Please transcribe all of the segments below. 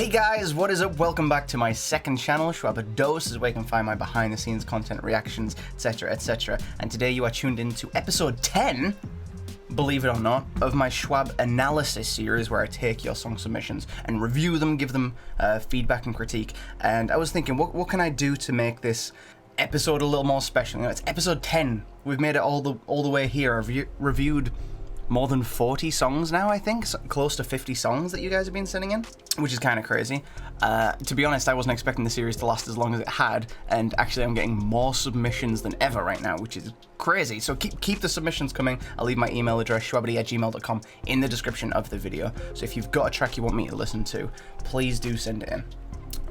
Hey guys, what is up? Welcome back to my second channel, Shwab-Analysis, where you can find my behind the scenes content, reactions, etc, etc. And today you are tuned into episode 10, believe it or not, of my Shwab-Analysis series, where I take your song submissions and review them, give them feedback and critique. And I was thinking, what can I do to make this episode a little more special? You know, it's episode 10. We've made it all the way here. I've reviewed more than 40 songs now, I think. So close to 50 songs that you guys have been sending in, which is kind of crazy. To be honest, I wasn't expecting the series to last as long as it had, and actually I'm getting more submissions than ever right now, which is crazy. So keep the submissions coming. I'll leave my email address, shwabadi@gmail.com, in the description of the video. So if you've got a track you want me to listen to, please do send it in.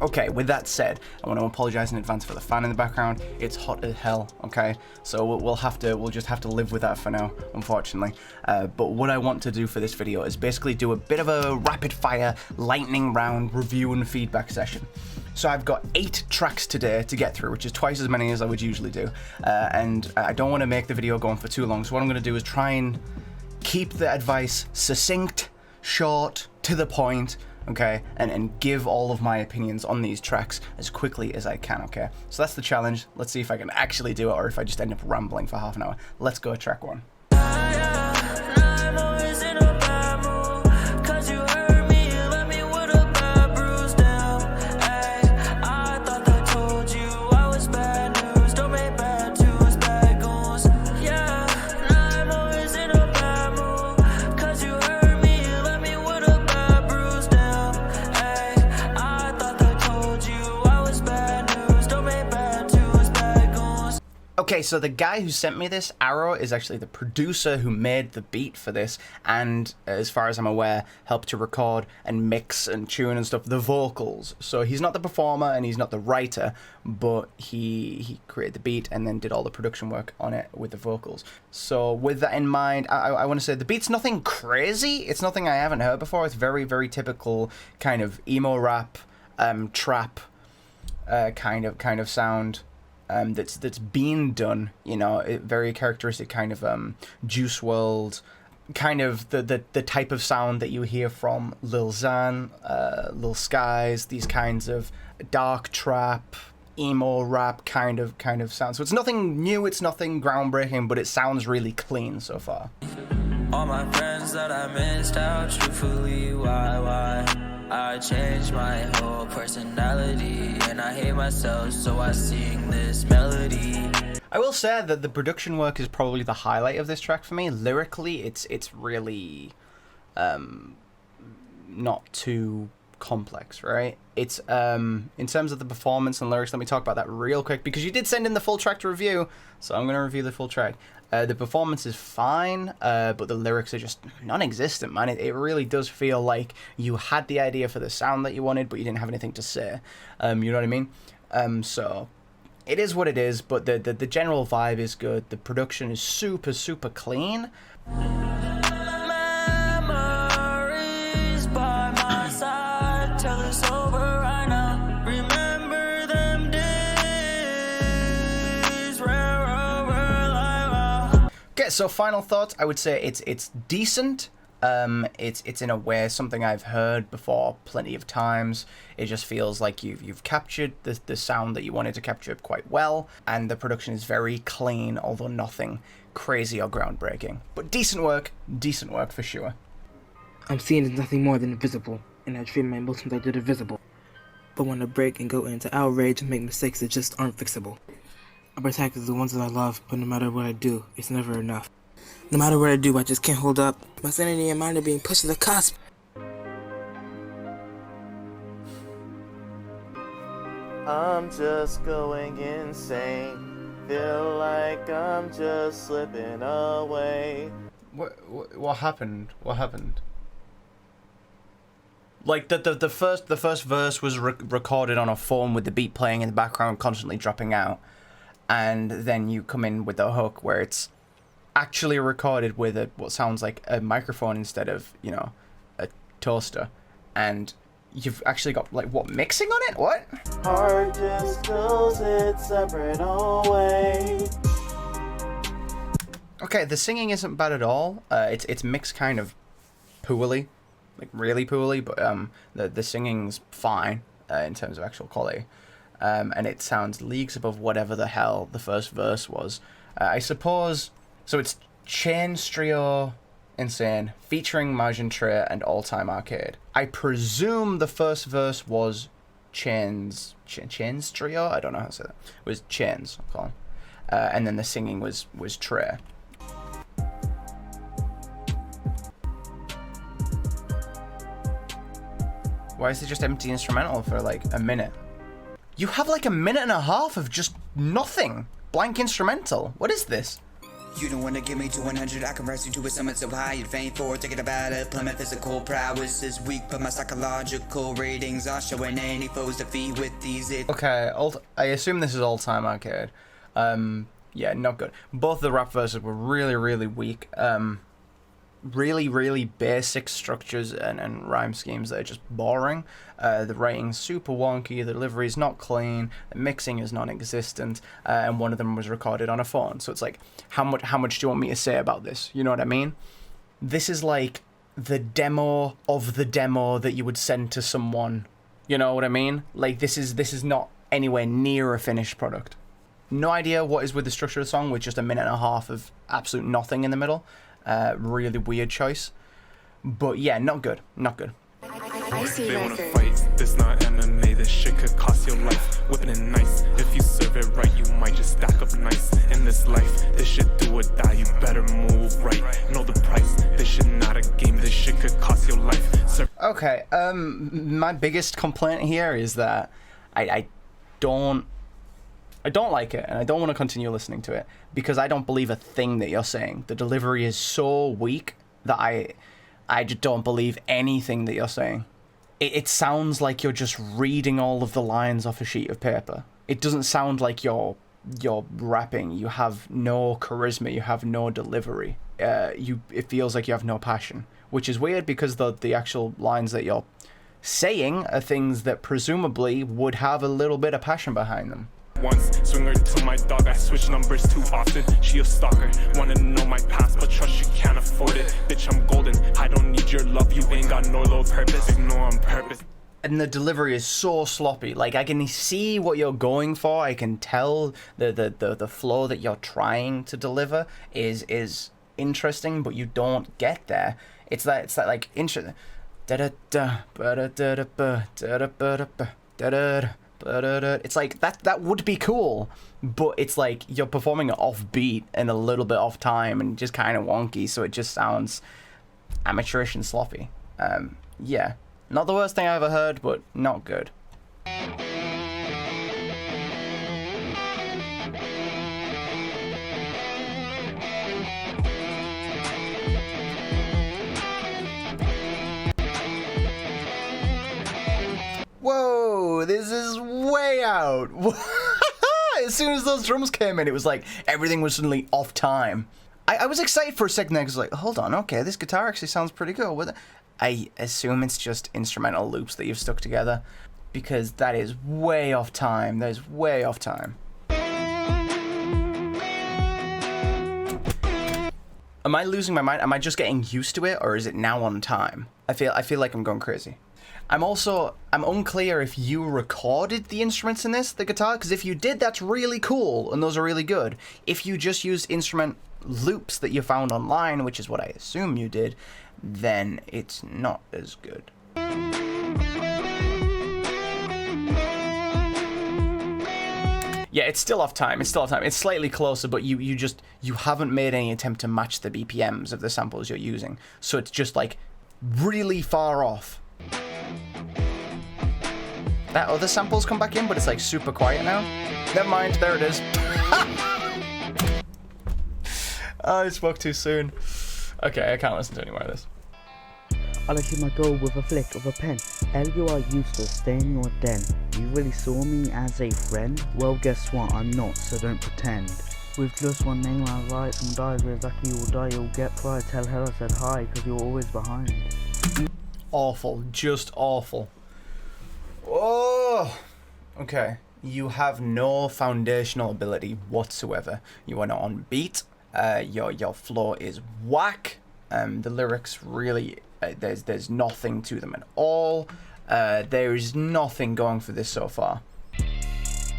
Okay, with that said, I want to apologize in advance for the fan in the background. It's hot as hell, okay? So we'll just have to live with that for now, unfortunately. But what I want to do for this video is basically do a bit of a rapid fire lightning round review and feedback session. So I've got 8 tracks today to get through, which is twice as many as I would usually do. And I don't want to make the video go on for too long, so what I'm going to do is try and keep the advice succinct, short, to the point, okay, and give all of my opinions on these tracks as quickly as I can, okay? So that's the challenge. Let's see if I can actually do it, or if I just end up rambling for half an hour. Let's go, track 1. Okay, so the guy who sent me this, Arrow, is actually the producer who made the beat for this, and as far as I'm aware, helped to record and mix and tune and stuff the vocals. So he's not the performer and he's not the writer, but he created the beat and then did all the production work on it with the vocals. So with that in mind, I want to say the beat's nothing crazy. It's nothing I haven't heard before. It's very, very typical kind of emo rap, trap kind of sound. That's been done, you know, very characteristic kind of Juice WRLD, kind of the type of sound that you hear from Lil Xan, Lil Skies, these kinds of dark trap, emo rap kind of sound. So it's nothing new, it's nothing groundbreaking, but it sounds really clean so far. All my friends that I missed out, truthfully, why? I changed my whole personality, and I hate myself, so I sing this melody. I will say that the production work is probably the highlight of this track for me. Lyrically, it's really not too complex, right? It's in terms of the performance and lyrics, let me talk about that real quick, because you did send in the full track to review, so I'm going to review the full track. The performance is fine, but the lyrics are just non-existent, man. It really does feel like you had the idea for the sound that you wanted, but you didn't have anything to say. You know what I mean? So it is what it is, but the general vibe is good. The production is super, super clean. Memories by my side, till it's over right now. Remember them days where okay, so final thoughts, I would say it's decent. It's in a way something I've heard before plenty of times. It just feels like you've captured the sound that you wanted to capture quite well, and the production is very clean, although nothing crazy or groundbreaking. But decent work for sure. I'm seen as nothing more than invisible, and I treat my emotions like they're divisible. But when I break and go into outrage and make mistakes that just aren't fixable. I protect the ones that I love, but no matter what I do, it's never enough. No matter what I do, I just can't hold up. My sanity and mind are being pushed to the cusp. I'm just going insane. Feel like I'm just slipping away. What happened? What happened? Like the first verse was recorded on a phone with the beat playing in the background, constantly dropping out. And then you come in with the hook where it's actually recorded with what sounds like a microphone instead of, you know, a toaster. And you've actually got, like, what, mixing on it? What? Heart just feels it separate away. Okay, the singing isn't bad at all. It's mixed kind of poorly. like really poorly, but the singing's fine in terms of actual quality. And it sounds leagues above whatever the hell the first verse was. I suppose, so it's CHAINSTRYO Insane, featuring Margin Tray and All Time Arcade. I presume the first verse was CHAINSTRYO? I don't know how to say that. It was Chains, I'll call him. And then the singing was Trey. Why is it just empty instrumental for like a minute? You have like a minute and a half of just nothing. Blank instrumental. What is this? You don't wanna give me to 100, I can rise you to a summit so high. You'd faint for thinking about it. Plummet physical prowess is weak, but my psychological ratings are showing any foes defeat with these. Okay, I assume this is All Time Arcade. Yeah, not good. Both the rap verses were really, really weak. Really basic structures and rhyme schemes that are just boring. The writing's super wonky, the delivery's not clean, the mixing is non-existent, and one of them was recorded on a phone. So it's like, how much do you want me to say about this? You know what I mean? This is like the demo of the demo that you would send to someone. You know what I mean? Like this is not anywhere near a finished product. No idea what is with the structure of the song, with just a minute and a half of absolute nothing in the middle. Really weird choice, but yeah, not good. I see They wanna record. fight, this not MMA, this shit could cost your life. Whipping it nice, if you serve it right, you might just stack up nice. In this life, this shit do or die, you better move right. Know the price, this shit not a game, this shit could cost your life. Okay, my biggest complaint here is that I don't like it, and I don't want to continue listening to it because I don't believe a thing that you're saying. The delivery is so weak that I just don't believe anything that you're saying. It sounds like you're just reading all of the lines off a sheet of paper. It doesn't sound like you're rapping. You have no charisma. You have no delivery. It feels like you have no passion, which is weird because the actual lines that you're saying are things that presumably would have a little bit of passion behind them. Once, swing her to my dog, I switch numbers too often. She a stalker, wanna know my past, but trust she can't afford it. Bitch, I'm golden, I don't need your love, you ain't got no low purpose. Ignore on purpose. And the delivery is so sloppy. Like, I can see what you're going for. I can tell the flow that you're trying to deliver is interesting, but you don't get there. It's that like interesting. It's like that would be cool, but it's like you're performing it off beat and a little bit off time and just kind of wonky, so it just sounds amateurish and sloppy. Yeah, not the worst thing I ever heard, but not good. Whoa, this is way out. As soon as those drums came in, it was like everything was suddenly off time. I was excited for a second there because like, hold on, okay, this guitar actually sounds pretty good with it. I assume it's just instrumental loops that you've stuck together because that is way off time. That is way off time. Am I losing my mind? Am I just getting used to it, or is it now on time? I feel like I'm going crazy. I'm unclear if you recorded the instruments in the guitar, because if you did, that's really cool, and those are really good. If you just used instrument loops that you found online, which is what I assume you did, then it's not as good. Yeah, it's still off time. It's slightly closer, but you haven't made any attempt to match the BPMs of the samples you're using. So it's just like really far off. That other sample's come back in, but it's like super quiet now. Never mind, there it is. Oh, I spoke too soon. Okay, I can't listen to any more of this. I'll achieve my goal with a flick of a pen. L, you are useless, stay in your den. You really saw me as a friend? Well, guess what, I'm not, so don't pretend. With just one name I write, some dies where exactly you'll die, you'll get pride. Tell her I said hi, cause you're always behind. Awful, just awful. Oh, okay. You have no foundational ability whatsoever. You are not on beat. Your flow is whack. The lyrics really There's nothing to them at all. There is nothing going for this so far.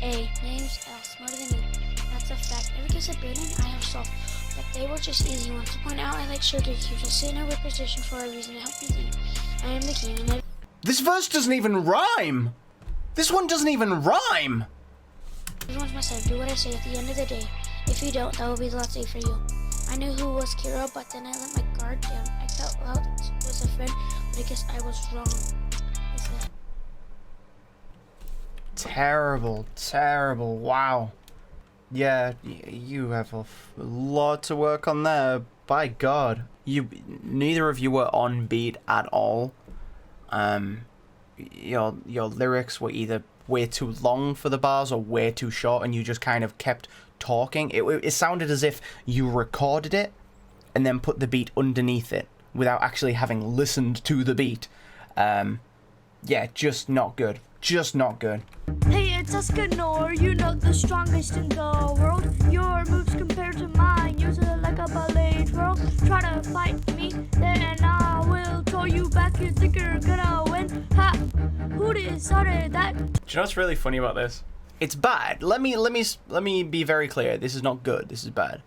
A. Names smarter than me. That's a fact. Every case of burden I have solved. But they were just easy ones. To point out, I like sugar cubes. I sit in a weird position for a reason to help me think. I am the king, and This verse doesn't even rhyme! This one doesn't even rhyme! everyone's my side. Do what I say at the end of the day. If you don't, that will be the last day for you. I knew who was Kira, but then I let my guard down. I felt loud was a friend, but I guess I was wrong. Terrible, terrible, wow. Yeah, you have a lot to work on there. By God. Neither of you were on beat at all. Your lyrics were either way too long for the bars or way too short, and you just kind of kept talking. It sounded as if you recorded it and then put the beat underneath it without actually having listened to the beat. Yeah, just not good. Just not good. Hey, it's Escanor, you know the strongest in the world. Your moves compared to mine, yours are like a ballet twirl. Try to fight me, then I will throw you back. You think you're gonna win? Ha! Who decided that? Do you know what's really funny about this? It's bad. Let me be very clear. This is not good. This is bad.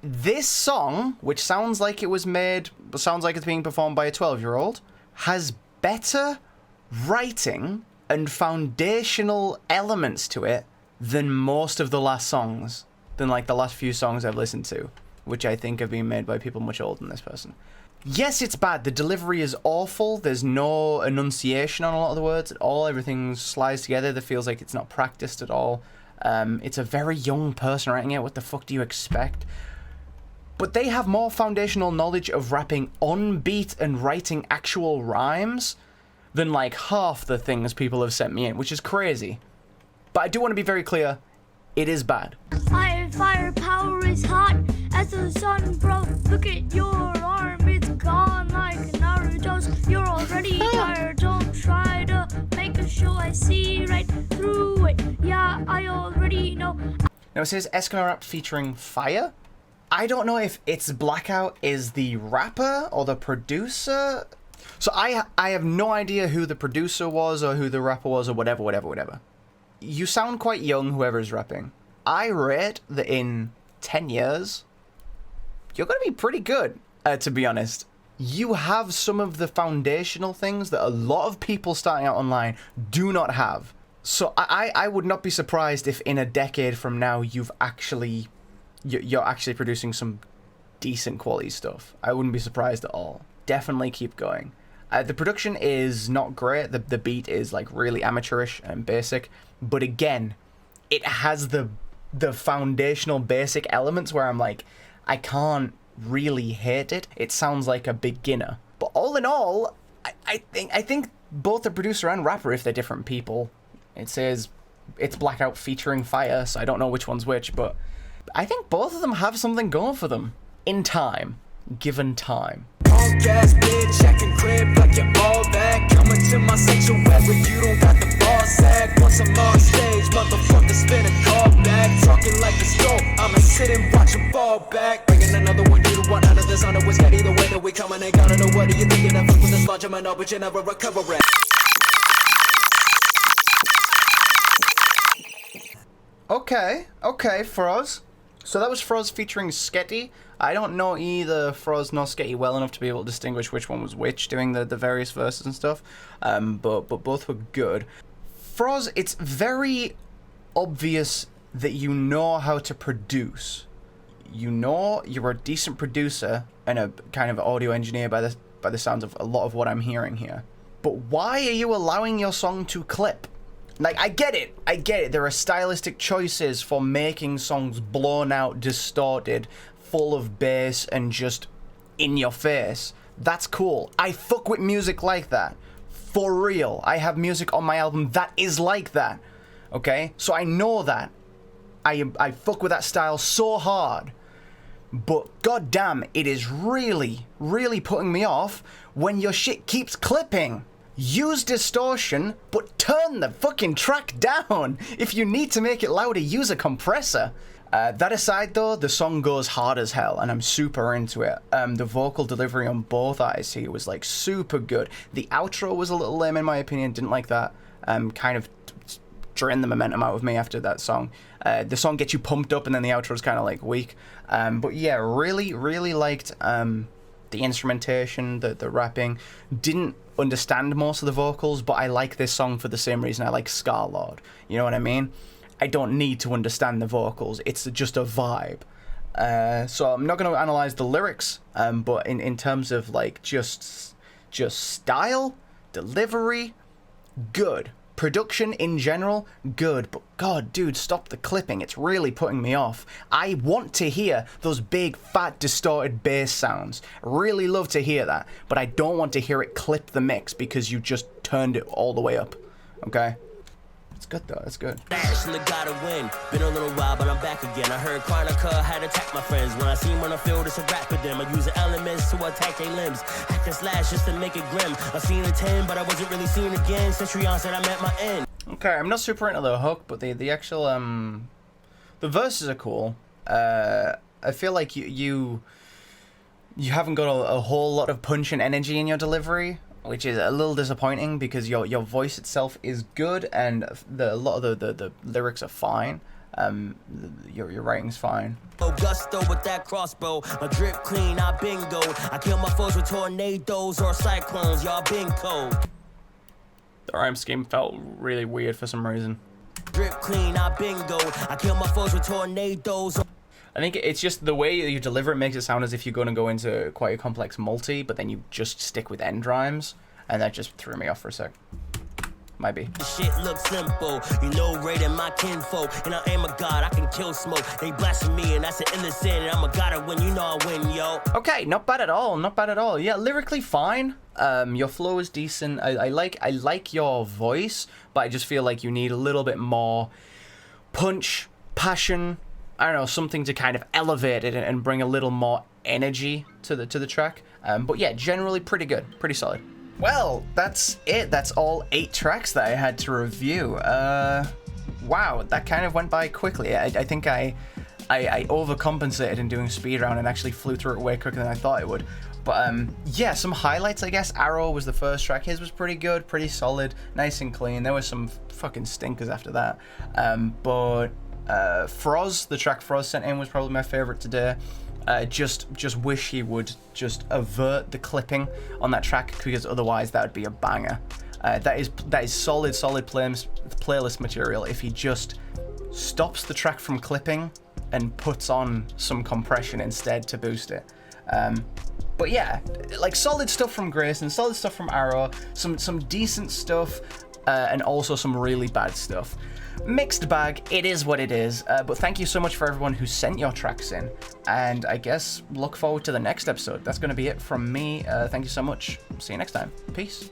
This song, which sounds like it was made, sounds like it's being performed by a 12-year-old, has better writing and foundational elements to it than most of the last songs, than like the last few songs I've listened to, which I think have been made by people much older than this person. Yes, it's bad. The delivery is awful. There's no enunciation on a lot of the words at all. Everything slides together. That feels like it's not practiced at all. It's a very young person writing it. What the fuck do you expect? But they have more foundational knowledge of rapping on beat and writing actual rhymes than like half the things people have sent me in, which is crazy. But I do want to be very clear, it is bad. Firepower is hot as the sun, bro. Look at your arm, it's gone like Naruto's. You're already tired, don't try to make a show. I see right through it, yeah, I already know. Now it says Eskimo Rap featuring Fire. I don't know if ITZBLACKOUT is the rapper or the producer. So I have no idea who the producer was or who the rapper was or whatever. You sound quite young, whoever's rapping. I rate that in 10 years, you're going to be pretty good, to be honest. You have some of the foundational things that a lot of people starting out online do not have. So I would not be surprised if in a decade from now you're actually producing some decent quality stuff. I wouldn't be surprised at all. Definitely keep going. The production is not great. The beat is like really amateurish and basic. But again, it has the foundational basic elements where I'm like, I can't really hate it. It sounds like a beginner. But all in all, I think both the producer and rapper, if they're different people, it says ITZBLACKOUT featuring Fire, so I don't know which one's which, but I think both of them have something going for them. In time. Given time. Gas bitch, checking crib like you're all back. Coming to my sexual web where you don't got the ball sack. Once I'm on stage, motherfucker spin a call back. Talking like a stroke, I'ma sit and watch him fall back. Bringing another one, you the one out of this honor was getting the way that we coming. Ain't gotta know what are you thinking of with this launch, I know, but you never recover it. Okay, FROZ. So that was FROZ featuring Sketty. I don't know either FROZ nor Sketty well enough to be able to distinguish which one was which, doing the various verses and stuff, but both were good. FROZ, it's very obvious that you know how to produce. You know you're a decent producer and a kind of audio engineer by the sounds of a lot of what I'm hearing here. But why are you allowing your song to clip? Like, I get it. There are stylistic choices for making songs blown out, distorted, full of bass, and just in your face. That's cool. I fuck with music like that. For real. I have music on my album that is like that. Okay? So I know that. I fuck with that style so hard. But goddamn, it is really, really putting me off when your shit keeps clipping. Use distortion, but turn the fucking track down. If you need to make it louder, use a compressor. That aside though, the song goes hard as hell and I'm super into it. The vocal delivery on both artists here was like super good. The outro was a little lame in my opinion, didn't like that. Kind of drained the momentum out of me after that song. The song gets you pumped up and then the outro is kind of like weak. But yeah, really liked the instrumentation, the rapping. Didn't understand most of the vocals, but I like this song for the same reason I like Star-Lord. You know what I mean? I don't need to understand the vocals. It's just a vibe. So I'm not going to analyze the lyrics, but in terms of like just style, delivery, good. Production in general, good. But God, dude, stop the clipping. It's really putting me off. I want to hear those big, fat, distorted bass sounds. Really love to hear that. But I don't want to hear it clip the mix because you just turned it all the way up. Okay? It's good though, it's good. Actually gotta win. Been a little while, but I'm back again. I heard Chronica had attacked my friends. When I see them on the field, it's a rap with them. I use the elements to attack their limbs. I can slash just to make it grim. I seen a 10, but I wasn't really seen again. Centurion said I'm at my end. Okay, I'm not super into the hook, but the actual the verses are cool. I feel like you haven't got a whole lot of punch and energy in your delivery, which is a little disappointing because your voice itself is good and a lot of the lyrics are fine. Your writing's fine. Gusto with that crossbow, a drip clean, I bingo. I kill my foes with tornadoes or cyclones, y'all been cold. The rhyme scheme felt really weird for some reason. Drip clean, I bingo. I kill my foes with tornadoes. I think it's just the way you deliver it makes it sound as if you're going to go into quite a complex multi, but then you just stick with end rhymes, and that just threw me off for a sec. Might be. Shit looks simple, you know, raiding my kinfolk, and I am a god, I can kill smoke. They blasting me, and that's an innocent, and I'm a god to win, you know I win, yo. Okay, not bad at all, not bad at all. Yeah, lyrically fine. Your flow is decent. I like your voice, but I just feel like you need a little bit more punch, passion. I don't know, something to kind of elevate it and bring a little more energy to the track. But yeah, generally pretty good, pretty solid. Well, that's it. That's all 8 tracks that I had to review. Wow, that kind of went by quickly. I think I overcompensated in doing speed round and actually flew through it way quicker than I thought it would. But yeah, some highlights, I guess. Arrow was the first track. His was pretty good, pretty solid, nice and clean. There was some fucking stinkers after that. But FROZ, the track FROZ sent in, was probably my favorite today. Just wish he would just avert the clipping on that track, because otherwise that would be a banger. That is solid playlist material if he just stops the track from clipping and puts on some compression instead to boost it. But yeah, like solid stuff from Grayson, solid stuff from Arrow, some decent stuff, and also some really bad stuff. Mixed bag, it is what it is, but thank you so much for everyone who sent your tracks in, and I guess look forward to the next episode. That's going to be it from me. Thank you so much. See you next time. Peace.